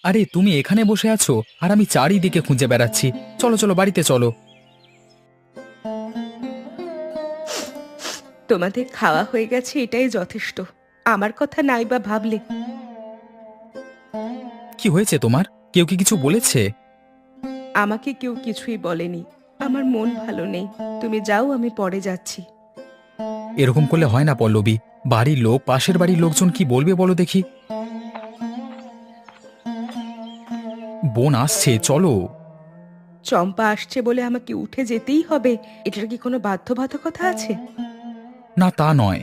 আরে তুমি এখানে বসে আছো আর আমি চারিদিকে খুঁজে বেড়াচ্ছি। চলো চলো বাড়িতে চলো। তোমাদের খাওয়া হয়ে গেছে, এটাই যথেষ্ট। আমার কথা নাই বা ভাবলে। কি হয়েছে তোমার? কেউ কি কিছু বলেছে? আমাকে কেউ কিছুই বলেনি। আমার মন ভালো নেই। তুমি যাও, আমি পরে যাচ্ছি। এরকম করলে হয় না পল্লবী। বাড়ির লোক, পাশের বাড়ির লোকজন কি বলবে বলো দেখি। বোন আসছে, চলো। চম্পা আসছে বলে আমাকে উঠে যেতেই হবে? এটার কি কোনো বাধ্যবাধকতা আছে? না, তা নয়।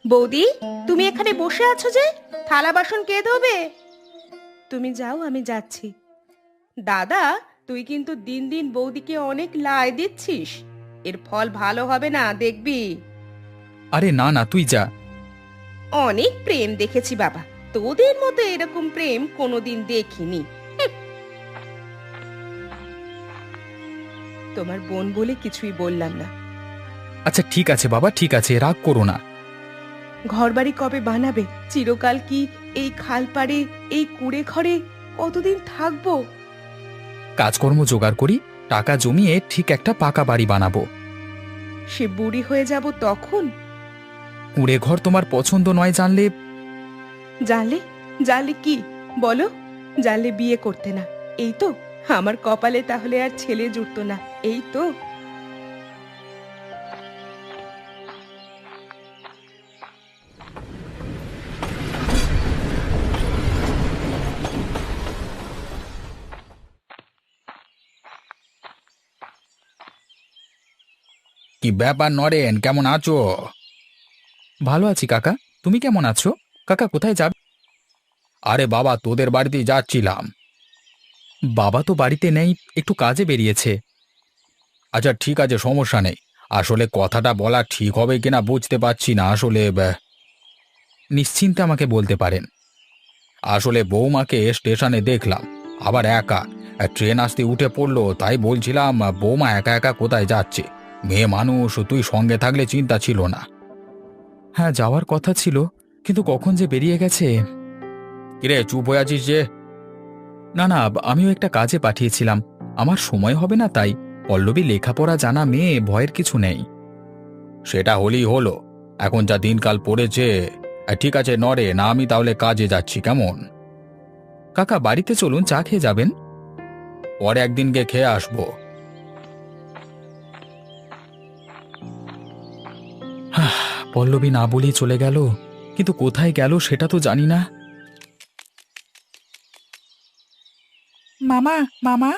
বৌদি, তুমি এখানে বসে আছো যে? থালা বাসন কে ধোবে? তুমি যাও, আমি যাচ্ছি। দাদা, তুই কিন্তু দিন দিন বৌদিকে অনেক লাই দিচ্ছিস। এর ফল ভালো হবে না, দেখবি। আরে না না, তুই যা। অনেক প্রেম দেখেছি বাবা, তোদের মতো এরকম প্রেম কোনোদিন দেখিনি। হুঁ, তোমার বোন বলে কিছুই বললাম না। আচ্ছা ঠিক আছে বাবা, ঠিক আছে, রাগ করো না। ঘরবাড়ি কবে বানাবে? চিরকাল কি এই খাল পাড়ে, এই কুড়ে ঘরে কতদিন থাকবো? কাজকর্ম জোগাড় করি, টাকা জমিয়ে ঠিক একটা পাকা বাড়ি বানাবো। সে বুড়ি হয়ে যাব তখন? কুঁড়ে ঘর তোমার পছন্দ নয় জানলে? জানলে? জানলে কি? বলো। জানলে বিয়ে করতে না, এই তো? আমার কপালে তাহলে আর ছেলে জুটতো না, এই তো? কি ব্যাপার নরেন, কেমন আছো? ভালো আছি কাকা। তুমি কেমন আছো? কাকা কোথায় যাবে? আরে বাবা, তোদের বাড়িতেই যাচ্ছিলাম। বাবা তো বাড়িতে নেই, একটু কাজে বেরিয়েছে। আচ্ছা ঠিক আছে, সমস্যা নেই। আসলে কথাটা বলা ঠিক হবে কিনা বুঝতে পারছি না আসলে। নিশ্চিন্তে আমাকে বলতে পারেন। আসলে বৌমাকে স্টেশনে দেখলাম, আবার একা। ট্রেন আসতে উঠে পড়লো, তাই বলছিলাম বৌমা একা একা কোথায় যাচ্ছে। মেয়ে মানুষ, তুই সঙ্গে থাকলে চিন্তা ছিল না। হ্যাঁ, যাওয়ার কথা ছিল, কিন্তু কখন যে বেরিয়ে গেছে। কিরে, চুপ হয়ে আছিস যে? না না, আমিও একটা কাজে পাঠিয়েছিলাম। আমার সময় হবে না তাই। পল্লবী লেখাপড়া জানা মেয়ে, ভয়ের কিছু নেই। সেটা হলেই হলো। এখন যা দিনকাল পড়েছে। ঠিক আছে নরেন, আমি তাহলে কাজে যাচ্ছি, কেমন? কাকা বাড়িতে চলুন, চা খেয়ে যাবেন। পরে একদিনকে খেয়ে আসবো। হাহ, পল্লবী না বলেই চলে গেল, কিন্তু কোথায় গেল সেটা তো জানি না। মামা, মামা।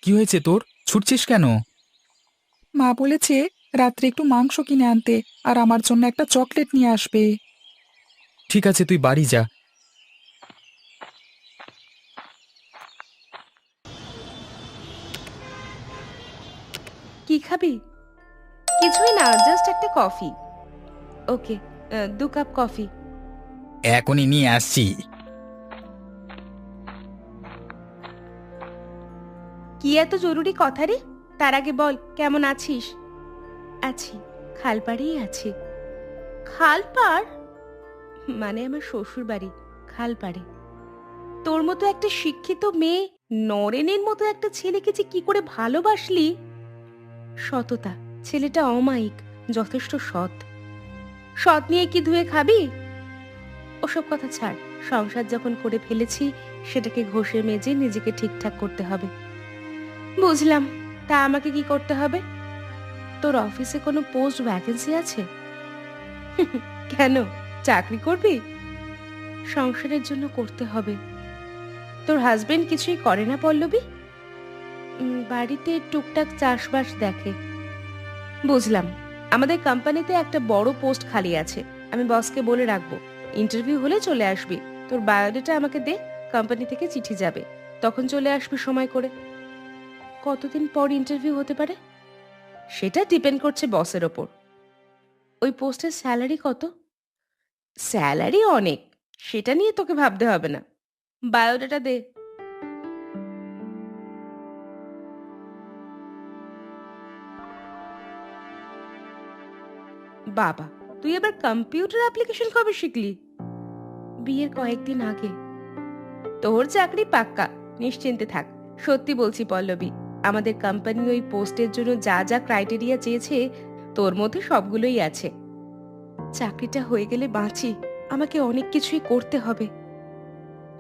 কি হয়েছে তোর? ছুটছিস কেন? মা বলেছে রাত্রে একটু মাংস কিনে আনতে, আর আমার জন্য একটা চকলেট নিয়ে আসবে। ঠিক আছে, তুই বাড়ি যা। কি খাবি? কিছুই না, জাস্ট একটা কফি। ওকে, 2 কাপ কফি। এখনই নিয়ে আসছি। কি এত জরুরি কথা রে? তার আগে বল, কেমন আছিস? আছি, খালপাড়েই আছি। খালপাড়? মানে আমার শ্বশুর বাড়ি, খালপাড়ে। তোর মতো একটা শিক্ষিত মেয়ে নরেনের মতো একটা ছেলেকে যে কি করে ভালোবাসলি! সততা, ছেলেটা অমায়িক, যথেষ্ট সৎ। সৎ নিয়ে কি ধুয়ে খাবি? ওসব কথা ছাড়। সংসার যখন করে ফেলেছি, সেটাকে ঘষে মেজে নিজেকে ঠিকঠাক করতে হবে। বুঝলাম। তা আমাকে কি করতে হবে? তোর অফিসে কোনো পোস্ট ভ্যাকেন্সি আছে? কেন, চাকরি করবি? সংসারের জন্য করতে হবে। তোর হাজবেন্ড কিছুই করে না পল্লবী? বাড়িতে টুকটাক চাষবাস দেখে। বুঝলাম। আমাদের কোম্পানিতে একটা বড় পোস্ট খালি আছে, আমি বসকে বলে রাখবো। ইন্টারভিউ হলে চলে আসবি। তোর বায়োডাটা আমাকে দে, কোম্পানি থেকে চিঠি যাবে, তখন চলে আসবি সময় করে। কতদিন পর ইন্টারভিউ হতে পারে? সেটা ডিপেন্ড করছে বসের ওপর। ওই পোস্টের স্যালারি কত? স্যালারি অনেক, সেটা নিয়ে তোকে ভাবতে হবে না। বায়োডাটা দে। বাবা, তুই আবার কম্পিউটার অ্যাপ্লিকেশন কবে শিখলি? বিয়ের কয়েকদিন আগে। তোর চাকরি পাক্কা, নিশ্চিন্তে থাক। সত্যি বলছি পল্লবী, আমাদের কোম্পানি ওই পোস্টের জন্য যা যা ক্রাইটেরিয়া চেয়েছে তোর মধ্যে সবগুলোই আছে। চাকরিটা হয়ে গেলে বাঁচি, আমাকে অনেক কিছুই করতে হবে।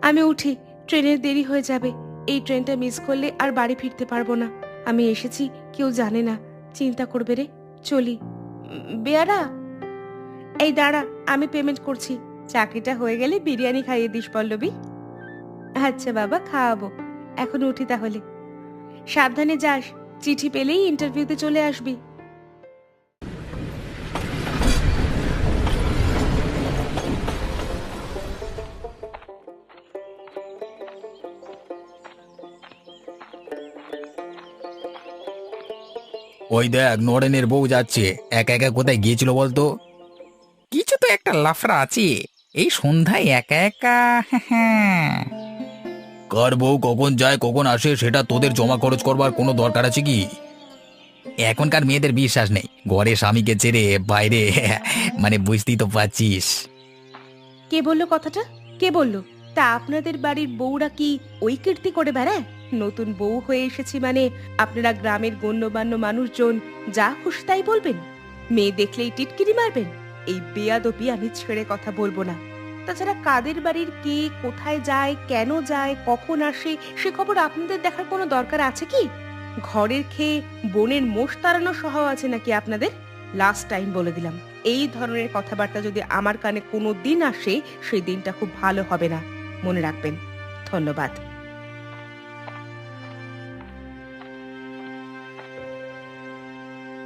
আমি উঠি, ট্রেনের দেরি হয়ে যাবে। এই ট্রেনটা মিস করলে আর বাড়ি ফিরতে পারবো না। আমি এসেছি, কেউ জানে না, চিন্তা করবে রে। চলি। বেয়ারা, এই দাঁড়া, আমি পেমেন্ট করছি। চাকরিটা হয়ে গেলে বিরিয়ানি খাইয়ে দিস পল্লবী। আচ্ছা বাবা, খাওয়াবো। এখন উঠি তাহলে। সাবধানে যাস, চিঠি পেলেই ইন্টারভিউতে চলে আসবি। ওই দেখ নরেনের বউ যাচ্ছে, একা একা কোথায় গিয়েছিল বলতো? কিছু তো একটা লাফড়া আছে এই সন্ধ্যায় একা একা। হ্যাঁ, কার বউ কখন যায় কখন আসে সেটা তোদের জমা খরচ করবার কোনো দরকার আছে কি? এখনকার মেয়েদের বিশ্বাস নেই, ঘরে স্বামীকে ছেড়ে বাইরে। মানে বুঝতেই তো পারছিস। কে বললো কথাটা? কে বললো? তা আপনাদের বাড়ির বউরা কি ওই কীর্তি করে বেড়ায়? নতুন বউ হয়ে এসেছি মানে আপনারা গ্রামের গণ্যমান্য মানুষজন যা খুশি তাই বলবেন? মেয়ে দেখলেই টিটকিরি মারবেন? এই বেয়াদবি আমি ছেড়ে কথা বলবো না। তাছাড়া কাদের বাড়ির কে কোথায় যায়, কেন যায়, কখন আসে, সে খবর আপনাদের দেখার কোনো দরকার আছে কি? ঘরের খেয়ে বোনের মোষ তাড়ানো স্বভাব আছে নাকি আপনাদের? লাস্ট টাইম বলে দিলাম, এই ধরনের কথাবার্তা যদি আমার কানে কোনো দিন আসে, সেই দিনটা খুব ভালো হবে না, মনে রাখবেন। ধন্যবাদ।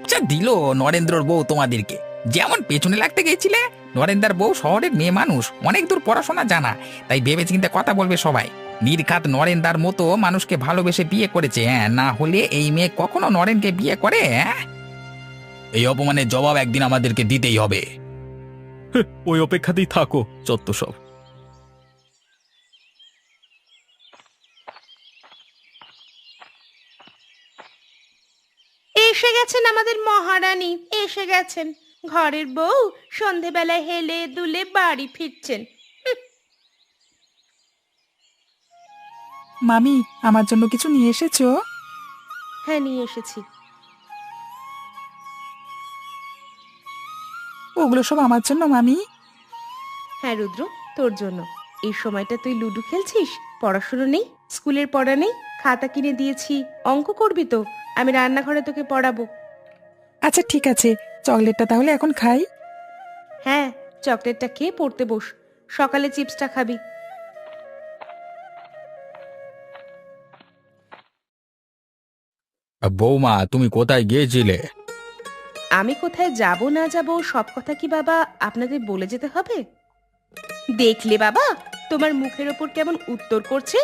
আচ্ছা দিল নরেন্দ্রর বউ তোমাদেরকে, যেমন পেছনে লাগতে গেছিলে। নরেন্দ্র বউ শহরের মেয়ে মানুষ, অনেক দূর পড়াশোনা জানা, তাই ভেবে চিন্তে কথা বলবে সবাই। নির্ঘাত নরেন্দার মতো মানুষকে ভালোবেসে বিয়ে করেছে, হ্যাঁ, না হলে এই মেয়ে কখনো নরেনকে বিয়ে করে? হ্যাঁ, এই অপমানের জবাব একদিন আমাদেরকে দিতেই হবে। ওই অপেক্ষাতেই থাকো যত সব। এসে গেছেন আমাদের মহারানী, এসে গেছেন। ঘরের বউ সন্ধেবেলায় হেলে দুলে বাড়ি ফিরছেন। মামি, আমার জন্য কিছু নিয়ে এসেছো? হ্যাঁ, নিয়ে এসেছি। ওগুলো সব আমার জন্য মামি? হ্যাঁ রুদ্র, তোর জন্য। এই সময়টা তুই লুডো খেলছিস, পড়াশুনো নেই, স্কুলের পড়া নেই। খাতা কিনে দিয়েছি, অঙ্ক করবি তো? আমি রান্নাঘরে তোকে পড়াবো। আচ্ছা ঠিক আছে, চকলেটটা তাহলে এখন খাই। হ্যাঁ, চকলেটটা খেয়ে পড়তে বস। সকালে চিপসটা খাবি। বৌমা, তুমি কোথায় গিয়েছিলে? আমি কোথায় যাব না যাব সব কথা কি বাবা আপনাদের বলে যেতে হবে? দেখলে বাবা, তোমার মুখের ওপর কেমন উত্তর করছে।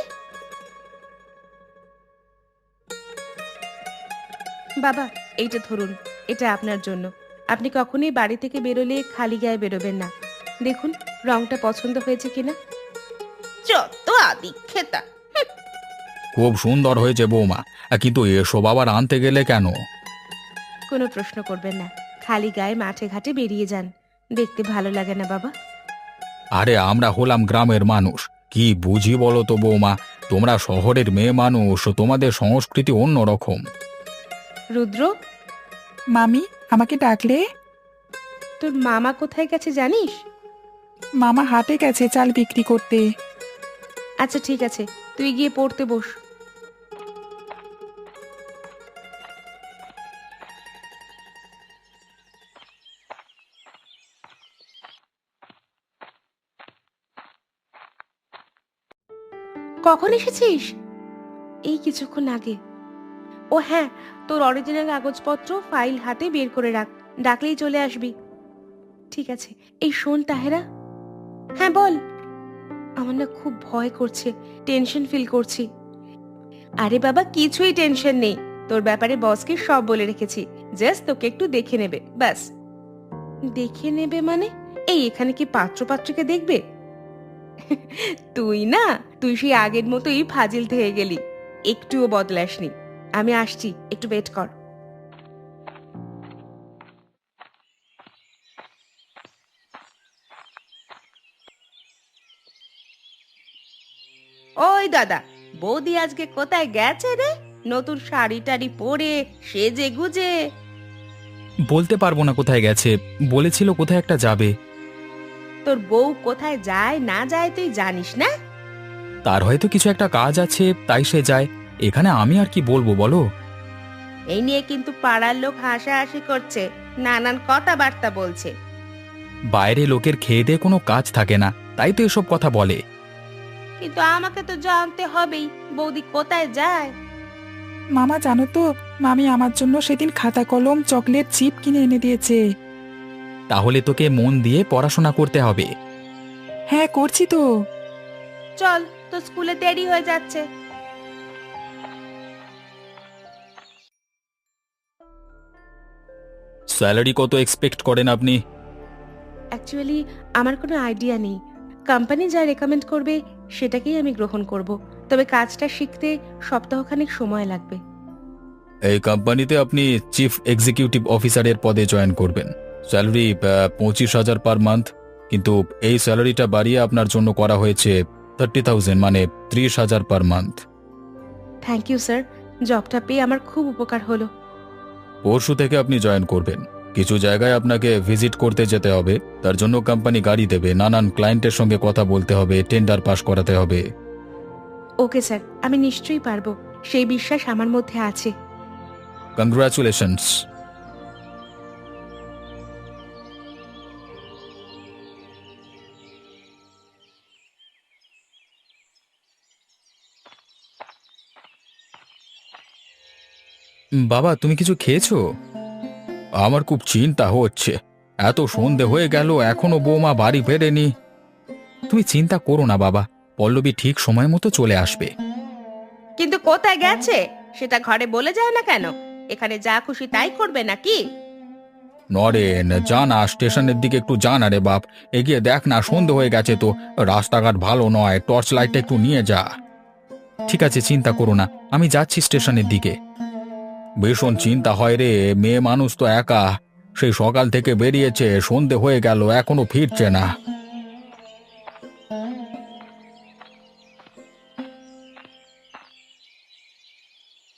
বাবা, এইটা ধরুন, এটা আপনার জন্য। আপনি কখনোই বাড়ি থেকে বেরোলে খালি গায়ে বেরোবেন না। দেখুন রংটা পছন্দ হয়েছে কিনা। যত আদিক্ষেতা। খুব সুন্দর হয়েছে বৌমা, কিন্তু এসব আবার আনতে গেলে কেন? কোনো প্রশ্ন করবেন না, খালি গায়ে মাঠে ঘাটে বেরিয়ে যান। দেখতে ভালো লাগে না বাবা? আরে আমরা হলাম গ্রামের মানুষ, কি বুঝি বলো তো বৌমা? তোমরা শহরের মেয়ে মানুষ, তোমাদের সংস্কৃতি অন্যরকম। রুদ্র, মামি, আমাকে ডাকলে? তোর মামা কোথায় গেছে জানিস? মামা হাটে গেছে চাল বিক্রি করতে। আচ্ছা ঠিক আছে, তুই গিয়ে পড়তে বস। কখন এসেছিস? এই কিছুক্ষণ আগে। ও হ্যাঁ, তোর অরিজিনাল কাগজপত্র ফাইল হাতে বের করে রাখ, ডাকলেই চলে আসবি। ঠিক আছে। এই শোন তাহেরা। হ্যাঁ বল। আমার না খুব ভয় করছে, টেনশন ফিল করছি। আরে বাবা, কিছুই টেনশন নেই। তোর ব্যাপারে বসকে সব বলে রেখেছি, জাস্ট তোকে একটু দেখে নেবে, ব্যাস। দেখে নেবে মানে? এই এখানে কি পাত্র পাত্রকে দেখবে? তুই না, তুই সেই আগের মতোই ফাজিল থেকে গেলি, একটুও বদলাসনি। আমি আসছি, একটু ওয়েট কর। ওই দাদা, বৌদি আজকে কোথায় গেছে রে? নতুন শাড়ি টাড়ি পরে সেজে গুজে। বলতে পারবো না কোথায় গেছে, বলেছিল কোথায় একটা যাবে। তোর বউ কোথায় যায় না যায় তুই জানিস না? তার হয়তো কিছু একটা কাজ আছে তাই সে যায়। এখানে আমি আর কি বলবো বলো। এই নিয়ে কিন্তু পাড়ার লোক হাসাহাসি করছে, নানান কথাবার্তা বলছে। বাইরে লোকের খেয়ে দিয়ে কোনো কাজ থাকে না, তাই তো এসব কথা বলে। কিন্তু আমাকে তো জানতে হবেই বৌদি কোথায় যায়। মামা জানো তো, মামি আমার জন্য সেদিন খাতা কলম চকলেট চিপ কিনে এনে দিয়েছে। তাহলে তোকে মন দিয়ে পড়াশোনা করতে হবে। হ্যাঁ করছি তো। চল, তো স্কুলে দেরি হয়ে যাচ্ছে। স্যালারি কত এক্সপেক্ট করেন আপনি? অ্যাকচুয়ালি আমার কোনো আইডিয়া নেই। কোম্পানি যা রেকমেন্ড করবে সেটাকেই আমি গ্রহণ করব, তবে কাজটা শিখতে সপ্তাহখানেক সময় লাগবে। এই কোম্পানিতে আপনি চিফ এক্সিকিউটিভ অফিসারের পদে জয়েন করবেন। স্যালারি 25,000 পার মান্থ, কিন্তু এই স্যালারিটা বাড়িয়ে আপনার জন্য করা হয়েছে 30,000, মানে 30,000 per month. Thank you sir, জবটা পেয়ে আমার খুব উপকার হলো। পরশু থেকে আপনি জয়েন করবেন। কিছু জায়গায় আপনাকে ভিজিট করতে যেতে হবে, তার জন্য কোম্পানি গাড়ি দেবে। নানান ক্লায়েন্টের সঙ্গে কথা বলতে হবে, টেন্ডার পাস করাতে হবে। ওকে স্যার, আমি নিশ্চয়ই পারবো, সেই বিশ্বাস আমার মধ্যে আছে। কংগ্রাচুলেশনস। বাবা, তুমি কিছু খেয়েছো? আমার খুব চিন্তা হচ্ছে, এত সন্ধে হয়ে গেল এখনো বৌমা বাড়ি ফেরেনি। তুমি চিন্তা করো না বাবা, পল্লবী ঠিক সময় মতো চলে আসবে। কিন্তু কোথায় গেছে সেটা ঘরে বলে যায় না কেন? এখানে যা খুশি তাই করবে নাকি? নরেন, জানা স্টেশনের দিকে একটু জানা রে বাপ, এগিয়ে দেখ না, সন্ধে হয়ে গেছে তো, রাস্তাঘাট ভালো নয়, টর্চ লাইটটা একটু নিয়ে যা। ঠিক আছে, চিন্তা করো না, আমি যাচ্ছি স্টেশনের দিকে। ভীষণ চিন্তা হয় রে, মেয়ে মানুষ তো একা, সেই সকাল থেকে বেরিয়েছে, সন্ধে হয়ে গেল এখনো ফিরছে না।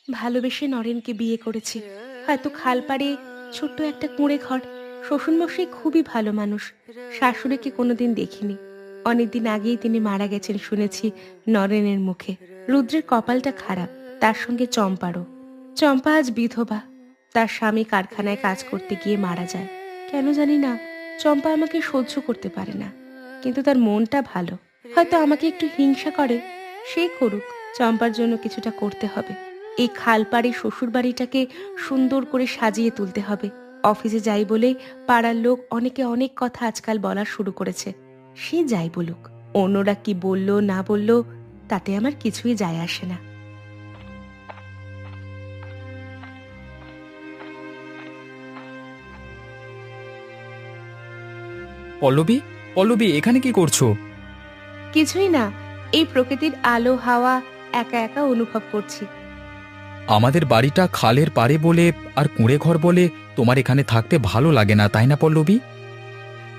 ভালোবেসে নরেনকে বিয়ে করেছি, হয়তো খালপাড়ে ছোট্ট একটা কুঁড়ে ঘর। শ্বশুরমশাই খুবই ভালো মানুষ, শাশুড়িকে কোনোদিন দেখিনি। অনেকদিন আগেই তিনি মারা গেছেন শুনেছি নরেনের মুখে। রুদ্রের কপালটা খারাপ, তার সঙ্গে চম্পারও। চম্পা আজ বিধবা, তার স্বামী কারখানায় কাজ করতে গিয়ে মারা যায়। কেন জানি না, চম্পা আমাকে সহ্য করতে পারে না, কিন্তু তার মনটা ভালো। হয়তো আমাকে একটু হিংসা করে, সে করুক, চম্পার জন্য কিছুটা করতে হবে। এই খালপাড়ে শ্বশুর বাড়িটাকে সুন্দর করে সাজিয়ে তুলতে হবে। অফিসে যাই বলে পাড়ার লোক অনেকে অনেক কথা আজকাল বলা শুরু করেছে। সে যাই বলুক, অন্যরা কি বলল না বলল তাতে আমার কিছুই যায় আসে না। পল্লবী, পল্লবী, এখানে কি করছো? কিছুই না, এই প্রকৃতির আলো হাওয়া একা একা অনুভব করছি। আমাদের বাড়িটা খালের পাড়ে বলে আর কুঁড়ে ঘর বলে তোমার এখানে থাকতে ভালো লাগে না, তাই না পল্লবী?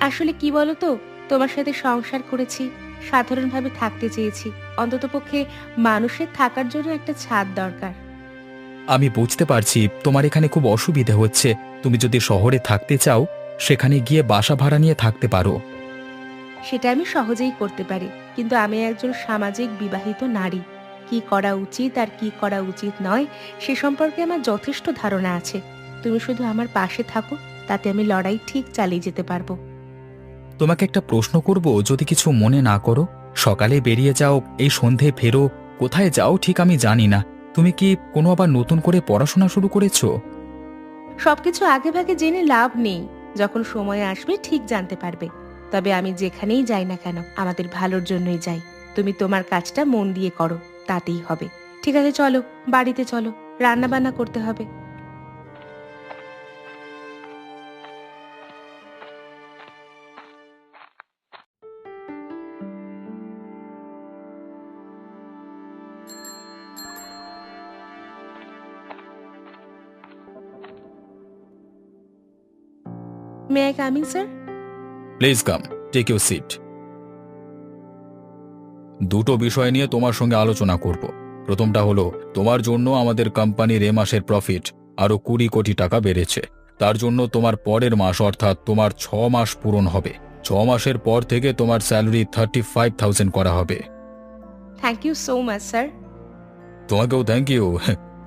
আসলে কি বলতো, তোমার সাথে সংসার করেছি, সাধারণভাবে থাকতে চেয়েছি। অন্ততপক্ষে মানুষের থাকার জন্য একটা ছাদ দরকার। আমি বুঝতে পারছি তোমার এখানে খুব অসুবিধে হচ্ছে। তুমি যদি শহরে থাকতে চাও, সেখানে গিয়ে বাসা ভাড়া নিয়ে থাকতে পারো। সেটা আমি সহজেই করতে পারি, কিন্তু আমি একজন সামাজিক বিবাহিত নারী। কি করা উচিত আর কি করা উচিত নয় সে সম্পর্কে আমার যথেষ্ট ধারণা আছে। তুমি শুধু আমার পাশে থাকো, তাতে আমি লড়াই ঠিক চালিয়ে যেতে পারবো। তোমাকে একটা প্রশ্ন করব, যদি কিছু মনে না করো। সকালে বেরিয়ে যাও, এই সন্ধে ফেরো, কোথায় যাও ঠিক আমি জানি না। তুমি কি কোনো আবার নতুন করে পড়াশোনা শুরু করেছো? সবকিছু আগে ভাগে জেনে লাভ নেই, যখন সময় আসবে ঠিক জানতে পারবে। তবে আমি যেখানেই যাই না কেন আমাদের ভালোর জন্যই যাই। তুমি তোমার কাজটা মন দিয়ে করো, তাতেই হবে। ঠিক আছে, চলো বাড়িতে চলো, রান্না বান্না করতে হবে। May I coming sir? Please come, take your seat. দুটো বিষয় নিয়ে তোমার সঙ্গে আলোচনা করব। প্রথমটা হলো, তোমার জন্য আমাদের কোম্পানির এ মাসের প্রফিট আরও 20 কোটি টাকা বেড়েছে। তার জন্য তোমার পরের মাস অর্থাৎ তোমার 6 মাস পূরণ হবে। 6 মাসের পর থেকে তোমার স্যালারি 35,000 করা হবে। Thank you so much sir. তোমাকেও থ্যাংক ইউ।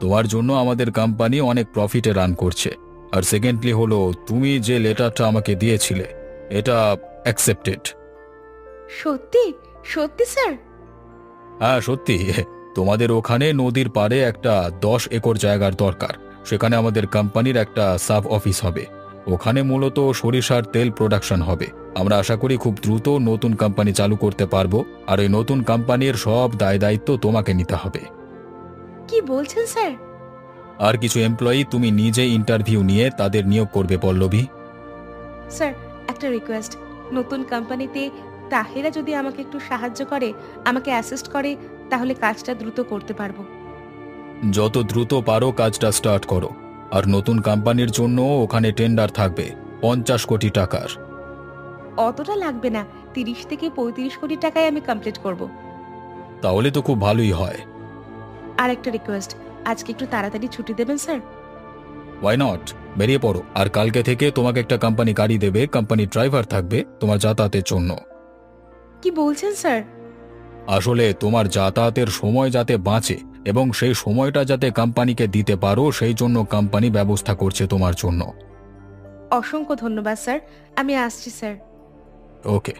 তোমার জন্য আমাদের কোম্পানি অনেক প্রফিটে রান করছে। আর সেকেন্ডলি হলো, তুমি যে লেটারটা আমাকে দিয়েছিলে এটা অ্যাকসেপ্টেড। সত্যি? সত্যি স্যার? হ্যাঁ সত্যি। তোমাদের ওখানে নদীর পাড়ে একটা 10 একর জায়গার দরকার। সেখানে আমাদের কোম্পানির একটা সাব অফিস হবে। ওখানে মূলত সরিষার তেল প্রোডাকশন হবে। আমরা আশা করি খুব দ্রুত নতুন কোম্পানি চালু করতে পারবো। আর এই নতুন কোম্পানির সব দায় দায়িত্ব তোমাকে নিতে হবে। কি বলছেন স্যার? আর কিছু এমপ্লয়ি তুমি নিজে ইন্টারভিউ নিয়ে তাদের নিয়োগ করবে পল্লবী। স্যার, একটা রিকোয়েস্ট। নতুন কোম্পানিতে তাহেরা যদি আমাকে একটু সাহায্য করে, আমাকে অ্যাসিস্ট করে, তাহলে কাজটা দ্রুত করতে পারবো। যত দ্রুত পারো কাজটা স্টার্ট করো। আর নতুন কোম্পানির জন্য ওখানে টেন্ডার থাকবে 50 কোটি টাকার। অতটা লাগবে না, 30 থেকে 35 কোটি টাকায় আমি কমপ্লিট করব। তাহলে তো খুব ভালোই হয়। আর একটা রিকোয়েস্ট, আজকে একটু তাড়াতাড়ি ছুটি দেবেন স্যার? ওয়াই নট, বেরিয়ে পড়ো। আর কালকে থেকে তোমাকে একটা কোম্পানি গাড়ি দেবে, কোম্পানি ড্রাইভার থাকবে তোমার যাতায়াতের জন্য। কি বলছেন স্যার? আসলে তোমার যাতায়াতের সময় যাতে বাঁচে এবং সেই সময়টা যাতে কোম্পানিকে দিতে পারো, সেই জন্য কোম্পানি ব্যবস্থা করছে তোমার জন্য। অসংখ্য ধন্যবাদ স্যার, আমি আসছি স্যার। ওকে।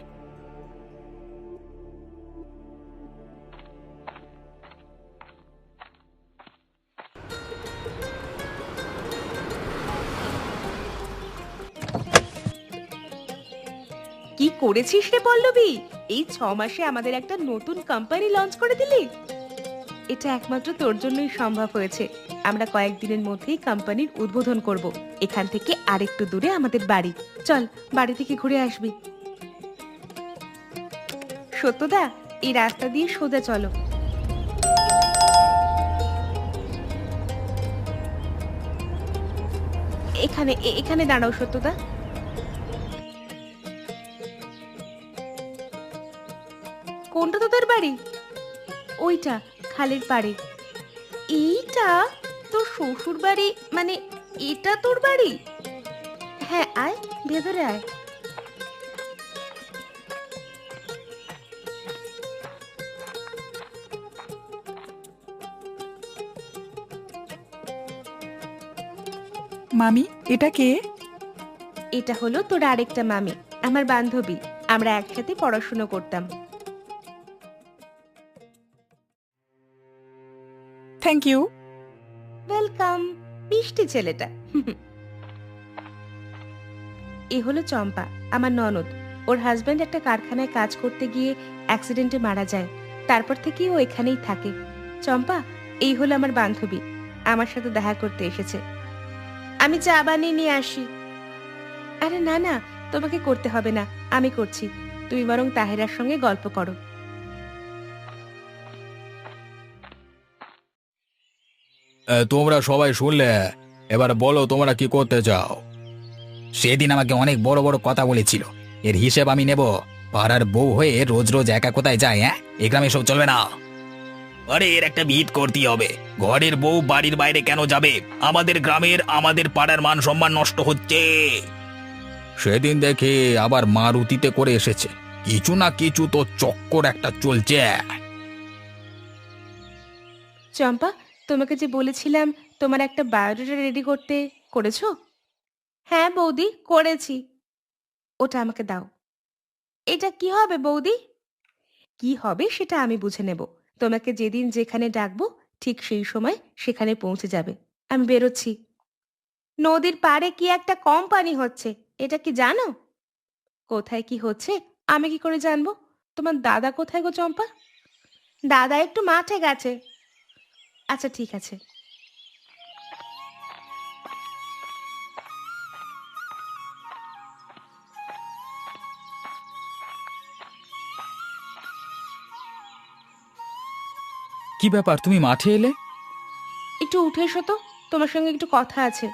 কি করেছিস রে পল্লবী? এই 6 মাসে আমাদের একটা নতুন কোম্পানি লঞ্চ করে দিলি। এটা একমাত্র তোর জন্যই সম্ভব হয়েছে। আমরা কয়েকদিনের মধ্যেই কোম্পানির উদ্বোধন করব। এখান থেকে আরেকটু দূরে আমাদের বাড়ি। চল, বাড়ি থেকে ঘুরে আসবি। সত্যদা, এই রাস্তা দিয়ে সোজা চলো। এখানে এখানে দাঁড়াও সত্যদা। কোনটা তোদের বাড়ি? ওইটা, খালের পাড়ে। এইটা তোর শ্বশুর বাড়ি? মানে এটা তোর বাড়ি? হ্যাঁ, আয়, ভেতরে আয়। মামি, এটা কে? এটা হলো তোর আরেকটা মামি, আমার বান্ধবী। আমরা একসাথে পড়াশুনো করতাম। Thank you. ওয়েলকাম। মিষ্টি ছেলেটা। এ হলো চম্পা, আমার ননদ। ওর হাজবেন্ড একটা কারখানায় কাজ করতে গিয়ে অ্যাক্সিডেন্টে মারা যায়। তারপর থেকেই ও এখানেই থাকে। চম্পা, এই হলো আমার বান্ধবী, আমার সাথে দেখা করতে এসেছে। আমি চা বানিয়ে নিয়ে আসি। আরে না না, তোমাকে করতে হবে না, আমি করছি। তুমি বরং তাহেরার সঙ্গে গল্প করো। তোমরা সবাই শুনলে, এবার বলো তোমরা কি করতে চাও। সেদিন আমাকে অনেক বড় বড় কথা বলেছিল, এর হিসেব আমি নেব। পাড়ার বউ হয়ে রোজ রোজ একা কোথায় যায়? হ্যাঁ, এই গ্রামে সব চলবে না। আরে এর একটা ভিত করতেই হবে। ঘরের বউ বাড়ির বাইরে কেন যাবে? আমাদের গ্রামের, আমাদের পাড়ার মান সম্মান নষ্ট হচ্ছে। সেদিন দেখে আবার মারুতিতে করে এসেছে। কিছু না কিছু তো চক্কর একটা চলছে। চম্পা, তোমাকে যে বলেছিলাম তোমার একটা বায়োডাটা রেডি করতে, করেছো? হ্যাঁ বৌদি, করেছি। ওটা আমাকে দাও। এটা কি হবে বৌদি? কি হবে সেটা আমি বুঝে নেব। তোমাকে যেদিন যেখানে ডাকবো ঠিক সেই সময় সেখানে পৌঁছে যাবে। আমি বেরোচ্ছি। নদীর পাড়ে কি একটা কোম্পানি হচ্ছে, এটা কি জানো? কোথায় কি হচ্ছে আমি কি করে জানবো? তোমার দাদা কোথায় গো চম্পা? দাদা একটু মাঠে গেছে। আচ্ছা ঠিক আছে। কি ব্যাপার, তুমি মাঠে এলে? একটু উঠে এসো তো, তোমার সঙ্গে একটু কথা আছে।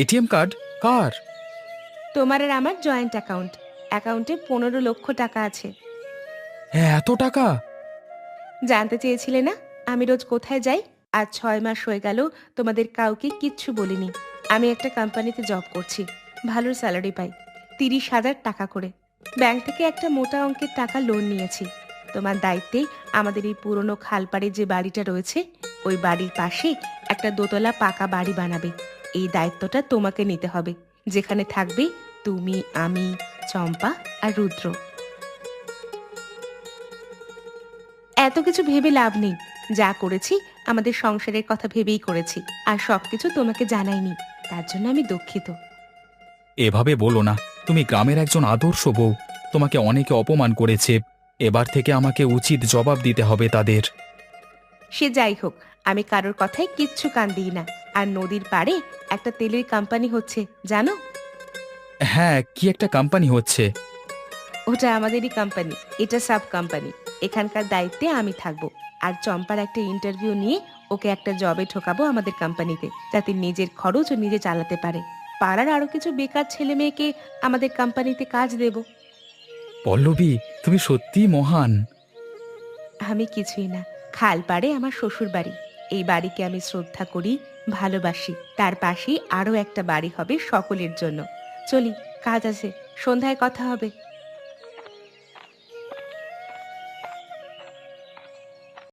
এটিএম কার্ড কার? তোমার আর আমার জয়েন্ট অ্যাকাউন্ট। অ্যাকাউন্টে 15 লক্ষ টাকা আছে। হ্যাঁ, এত টাকা! জানতে চেয়েছিলে না আমি রোজ কোথায় যাই? আজ 6 মাস হয়ে গেল তোমাদের কাউকে কিচ্ছু বলিনি। আমি একটা কোম্পানিতে জব করছি, ভালো স্যালারি পাই, 30,000 টাকা করে। ব্যাংক থেকে একটা মোটা অঙ্কের টাকা লোন নিয়েছি। তোমার দায়িত্বে আমাদের এই পুরনো খালপাড়ে যে বাড়িটা রয়েছে, ওই বাড়ির পাশে একটা দোতলা পাকা বাড়ি বানাবে। এই দায়িত্বটা তোমাকে নিতে হবে, যেখানে থাকবে তুমি, আমি, চম্পা আর রুদ্র। এত কিছু ভেবে লাভ নেই, যা করেছি আমাদের সংসারের কথা ভেবেই করেছি, আর সবকিছু তোমাকে জানাইনি, তার জন্য আমি দুঃখিত। এভাবে বলো না, তুমি গ্রামের একজন আদর্শ বউ। তোমাকে অনেকে অপমান করেছে, এবার থেকে আমাকে উচিত জবাব দিতে হবে তাদের। সে যাই হোক, আমি কারোর কথায় কিচ্ছু কান দিই না। আর নদীর পাড়ে একটা তেলের কোম্পানি হচ্ছে, জানো? হ্যাঁ, কি একটা কোম্পানি হচ্ছে? ওটা আমাদেরই কোম্পানি, এটা সাব কোম্পানি। এখানকার দায়িত্বে আমি থাকবো। আর চম্পার একটা ইন্টারভিউ নিয়ে ওকে একটা জবে ঠোকাবো আমাদের কোম্পানিতে, যাতে নিজের খরচ ও নিজে চালাতে পারে। পাড়ার আরো কিছু বেকার ছেলে মেয়েকে আমাদের কোম্পানিতে কাজ দেব। পল্লবী, তুমি সত্যিই মহান। আমি কিছুই না, খালপাড়ে আমার শ্বশুর বাড়ি। এই বাড়িকে আমি শ্রদ্ধা করি, ভালোবাসি। তার পাশেই আরো একটা বাড়ি হবে সকলের জন্য। চলি, কাজ আছে, সন্ধ্যায় কথা হবে।